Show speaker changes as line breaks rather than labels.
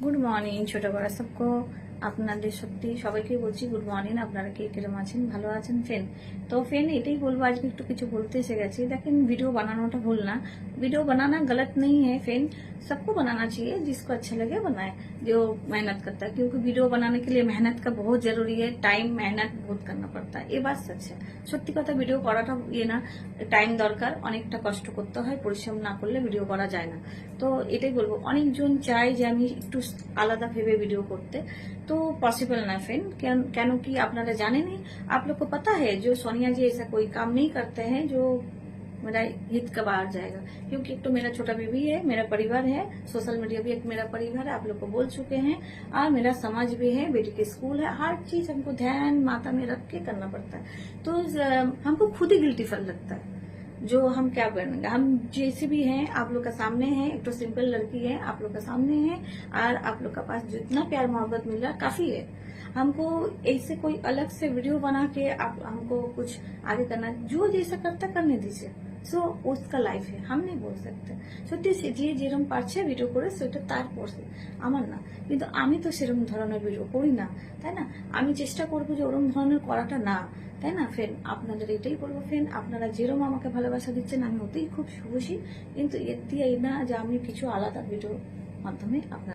Good morning ছোট বড় সবকো আপনাদের সত্যি সবাইকে বলছি গুড মর্নিং। আপনারা কে কিরম আছেন, ভালো আছেন ফ্রেন্ড? তো ফ্রেন্ড এটাই বলবো, আজকে একটু কিছু বলতে এসে গেছি। দেখেন ভিডিও বানানোটা ভুল না, वीडियो बनाना गलत नहीं है फ्रेंड, सबको बनाना चाहिए, जिसको अच्छा लगे बनाए, जो मेहनत करता है, क्योंकि वीडियो बनाने के लिए मेहनत का बहुत जरूरी है, टाइम मेहनत बहुत करना पड़ता है, ये बात सच है। সত্যি কথা, ভিডিও করাটা ইয়ে না, টাইম দরকার, অনেকটা কষ্ট করতে হয়, পরিশ্রম না করলে ভিডিও করা যায় না। তো এটাই বলবো, অনেকজন চায় যে আমি একটু আলাদা ভেবে ভিডিও করতে, तो पॉसिबल ना फ्रेंड। क्या कि आपनारा जाने नहीं, आप लोग को पता है जो सोनिया जी ऐसा कोई काम नहीं करते हैं जो मेरा हित का बाहर जाएगा, क्योंकि एक तो मेरा छोटा बेबी है, मेरा परिवार है, सोशल मीडिया भी एक मेरा परिवार है, आप लोग को बोल चुके हैं, और मेरा समाज भी है, बेटी के स्कूल है, हर चीज हमको ध्यान माता में रख के करना पड़ता है। तो हमको खुद ही गिल्टी फील लगता है, जो हम क्या बनेंगे, हम जैसे भी हैं आप लोग का सामने है, एक तो सिंपल लड़की है आप लोग का सामने है, और आप लोग का पास जितना प्यार मोहब्बत मिल रहा काफी है। हमको ऐसे कोई अलग से वीडियो बना के आप हमको कुछ आगे करना, जो जैसा करता करने दीजिए, सो उसका लाइफ है, हम नहीं बोल सकते। সত্যি যে যেরকম পারছে ভিডিও করে সেটা তার পড়ছে, আমার না। কিন্তু আমি তো সেরকম ধরনের ভিডিও করি না, তাই না? আমি চেষ্টা করবো যে ওরকম ধরনের করাটা না, তাই না ফ্রেন্ড? আপনাদের এটাই বলবো ফ্রেন্ড, আপনারা যেরকম আমাকে ভালোবাসা দিচ্ছেন আমি ওতেই খুব খুশি, কিন্তু এর দিয়ে এই না যে আমি কিছু আলাদা ভিডিও মাধ্যমে আপনার